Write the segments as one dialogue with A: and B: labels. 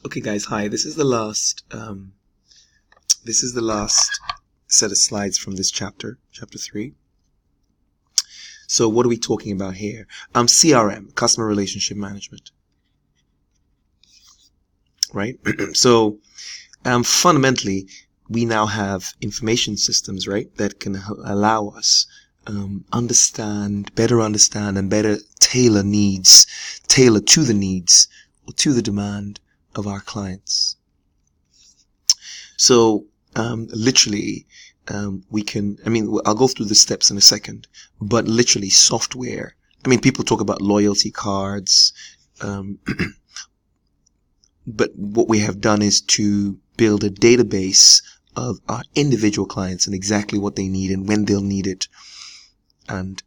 A: Okay, guys, hi. This is the last set of slides from this chapter 3. So what are we talking about here? CRM, customer relationship management, right? So fundamentally, we now have information systems, right, that can allow us better understand and better tailor to the needs or to the demand of our clients. So literally, we can, I'll go through the steps in a second, but literally software. People talk about loyalty cards, but what we have done is to build a database of our individual clients and exactly what they need and when they'll need it. And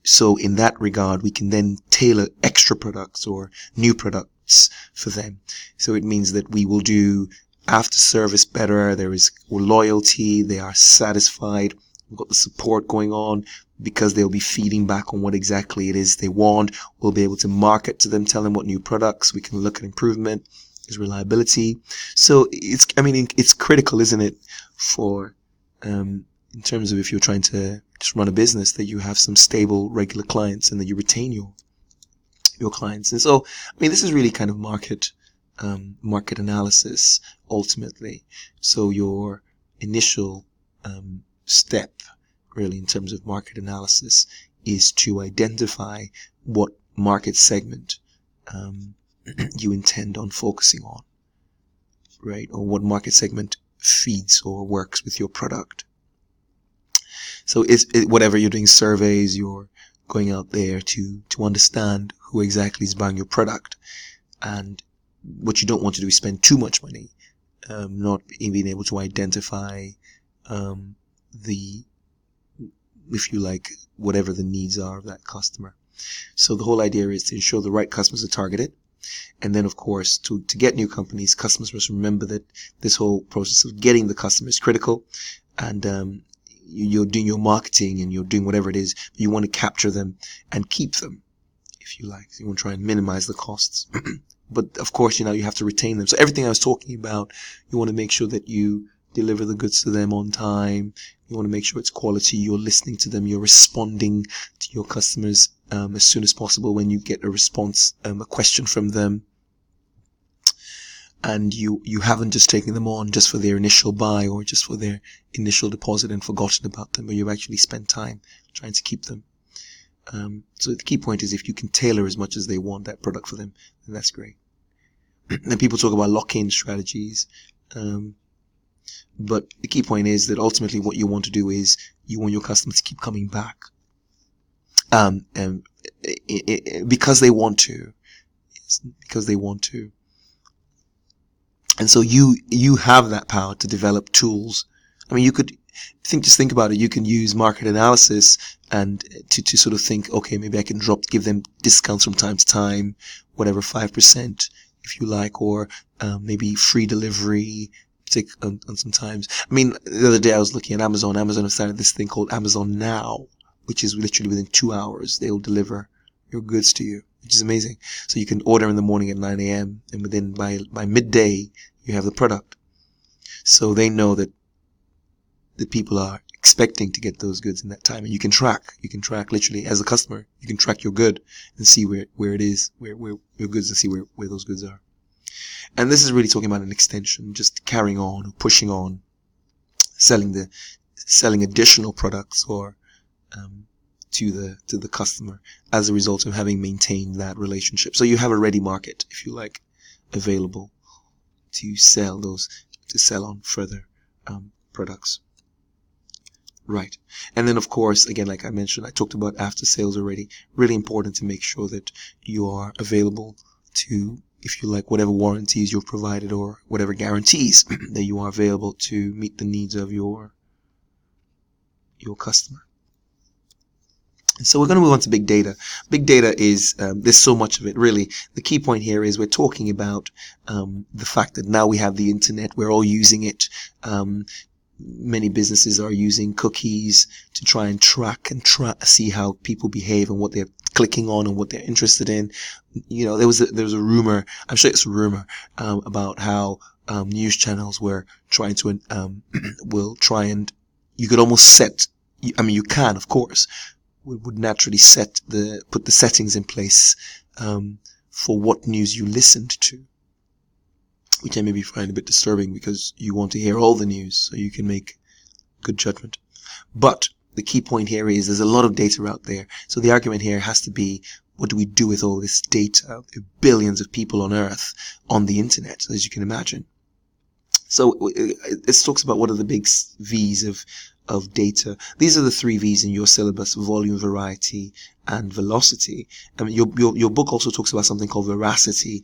A: so in that regard, we can then tailor extra products or new products for them. So it means that we will do after service better, there is loyalty, they are satisfied, we've got the support going on because they'll be feeding back on what exactly it is they want. We'll be able to market to them, tell them what new products, we can look at improvement, there's reliability. So it's critical, isn't it, for in terms of if you're trying to just run a business, that you have some stable, regular clients and that you retain your clients. And so, this is really kind of market analysis ultimately. So your initial step really in terms of market analysis is to identify what market segment you intend on focusing on, right? Or what market segment feeds or works with your product. So whatever you're doing surveys, you're going out there to understand who exactly is buying your product. And what you don't want to do is spend too much money, not being able to identify if you like, whatever the needs are of that customer. So the whole idea is to ensure the right customers are targeted. And then, of course, to get new companies, customers must remember that this whole process of getting the customer is critical. And you're doing your marketing and you're doing whatever it is, but you want to capture them and keep them, if you like. So you want to try and minimize the costs. But of course, you have to retain them. So everything I was talking about, you want to make sure that you deliver the goods to them on time. You want to make sure it's quality. You're listening to them. You're responding to your customers as soon as possible when you get a response, a question from them. And you haven't just taken them on just for their initial buy or just for their initial deposit and forgotten about them, but you've actually spent time trying to keep them. So the key point is if you can tailor as much as they want that product for them, then that's great. And people talk about lock-in strategies. But the key point is that ultimately what you want to do is you want your customers to keep coming back. Because they want to. Because they want to. And so you have that power to develop tools. You could think about it. You can use market analysis and to sort of think, okay, maybe I can give them discounts from time to time, whatever, 5%, if you like, or maybe free delivery on sometimes. The other day I was looking at Amazon. Amazon has started this thing called Amazon Now, which is literally within 2 hours they will deliver your goods to you, which is amazing. So you can order in the morning at 9 a.m. and by midday you have the product. So they know that the people are expecting to get those goods in that time, and you can track literally as a customer. You can track your good and see where it is, where your goods, and see where those goods are. And this is really talking about an extension, just carrying on, pushing on, selling additional products or to the customer as a result of having maintained that relationship. So you have a ready market, if you like, available to sell on further products. Right. And then, of course, again, like I mentioned, I talked about after sales already. Really important to make sure that you are available to, if you like, whatever warranties you've provided or whatever guarantees that you are available to meet the needs of your customer. And so we're going to move on to big data. Big data is, there's so much of it, really. The key point here is we're talking about the fact that now we have the internet. We're all using it. many businesses are using cookies to try and track and see how people behave and what they're clicking on and what they're interested in. There was a rumor, I'm sure it's a rumor, about how news channels were trying to will try and you could almost set, you can, of course, would naturally put the settings in place for what news you listened to, which I maybe find a bit disturbing because you want to hear all the news so you can make good judgment. But the key point here is there's a lot of data out there. So the argument here has to be, what do we do with all this data? There are billions of people on Earth on the internet, as you can imagine. So it talks about what are the big V's of data. These are the 3 V's in your syllabus: volume, variety, and velocity. I mean, your book also talks about something called veracity.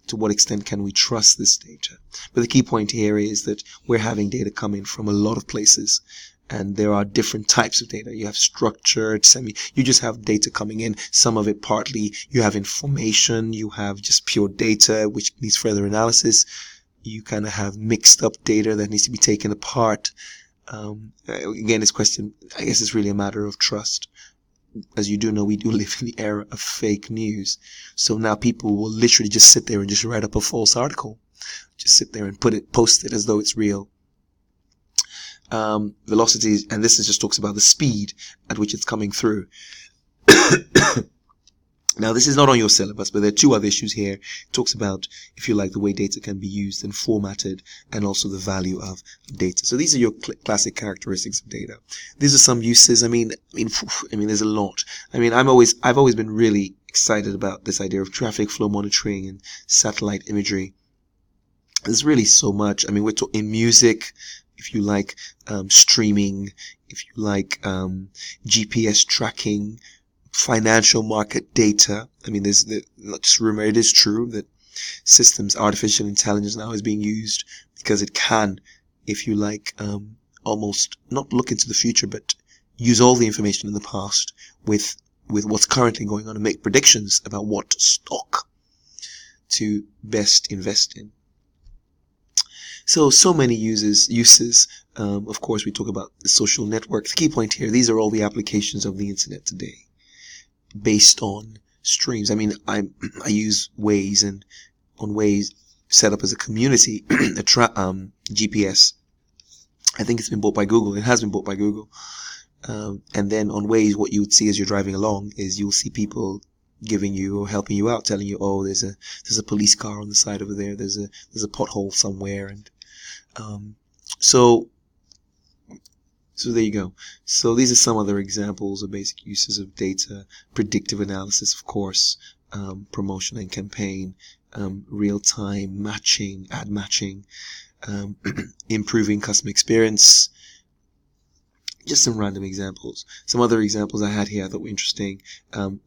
A: To what extent can we trust this data? But the key point here is that we're having data coming from a lot of places, and there are different types of data. You have structured, you just have data coming in. Some of it partly, you have information, you have just pure data, which needs further analysis. You kind of have mixed up data that needs to be taken apart. Again, this question, I guess it's really a matter of trust. As you do know, we do live in the era of fake news. So now people will literally just sit there and just write up a false article. Just sit there and post it as though it's real. Velocity, and this just talks about the speed at which it's coming through. Now, this is not on your syllabus, but there are 2 other issues here. It talks about, if you like, the way data can be used and formatted, and also the value of data. So these are your classic characteristics of data. These are some uses. I mean, there's a lot. I've always been really excited about this idea of traffic flow monitoring and satellite imagery. There's really so much. We're talking in music, if you like, streaming, if you like, GPS tracking, financial market data. There's not just rumor, it is true that artificial intelligence now is being used because it can, if you like, almost not look into the future, but use all the information in the past with what's currently going on and make predictions about what stock to best invest in. So many uses. Of course, we talk about the social network. The key point here, these are all the applications of the internet today, based on streams. I use Waze, and on Waze, set up as a community, GPS. I think it's been bought by Google. It has been bought by Google. And then on Waze, what you would see as you're driving along is you'll see people giving you or helping you out, telling you, oh, there's a police car on the side over there. There's a pothole somewhere, and so there you go. So these are some other examples of basic uses of data: predictive analysis, of course, promotion and campaign, real-time matching, ad matching, improving customer experience. Just some random examples. Some other examples I had here I thought were interesting.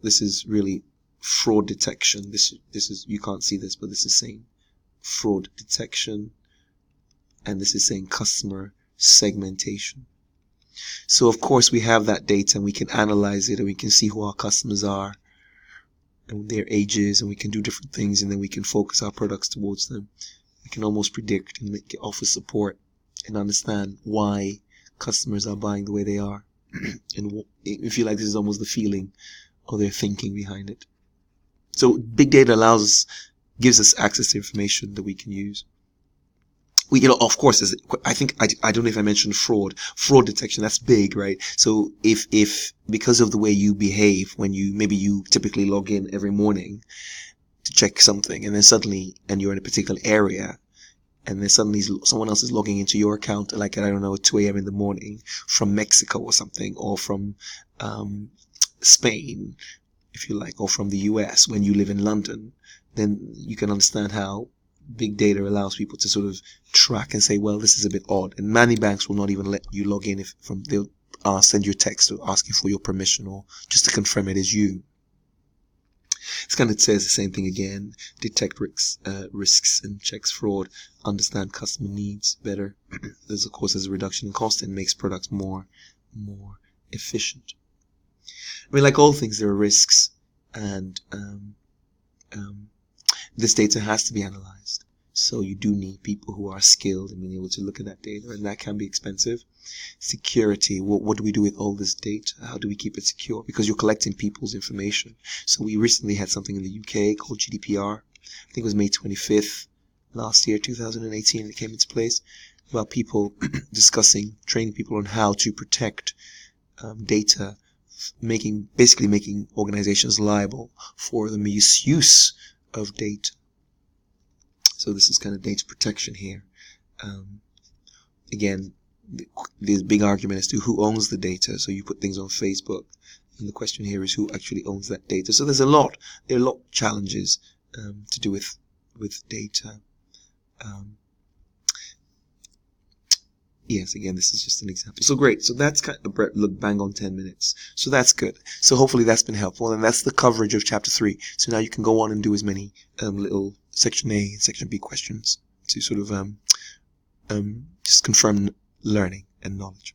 A: This is really fraud detection. This is, you can't see this, but this is saying fraud detection, and this is saying customer segmentation. So of course we have that data and we can analyze it, and we can see who our customers are and their ages, and we can do different things, and then we can focus our products towards them. We can almost predict and offer support and understand why customers are buying the way they are. And if you like, this is almost the feeling or their thinking behind it. So big data gives us access to information that we can use. Of course, I don't know if I mentioned fraud detection. That's big, right? So if because of the way you behave when you typically log in every morning to check something, and then suddenly, and you're in a particular area, and then suddenly someone else is logging into your account, like, I don't know, 2 a.m. in the morning from Mexico or something, or from Spain, if you like, or from the US when you live in London, then you can understand how big data allows people to sort of track and say, well, this is a bit odd. And many banks will not even let you log in they'll send you a text asking for your permission or just to confirm it is you. This kind of says the same thing again: detect risks and checks fraud, understand customer needs better. There's, of course, there's a reduction in cost and makes products more efficient. Like all things, there are risks, and this data has to be analyzed. So you do need people who are skilled in being able to look at that data, and that can be expensive. Security. What do we do with all this data? How do we keep it secure? Because you're collecting people's information. So we recently had something in the UK called GDPR. I think it was May 25th last year, 2018, it came into place, about people discussing, training people on how to protect data, basically making organizations liable for the misuse of data. So this is kind of data protection here. Again, there's a big argument as to who owns the data. So you put things on Facebook, and the question here is who actually owns that data. So there are a lot of challenges to do with data. Yes, again, this is just an example. So great. So that's kind of look bang on 10 minutes. So that's good. So hopefully that's been helpful. And that's the coverage of chapter 3. So now you can go on and do as many little section A and section B questions to sort of just confirm learning and knowledge.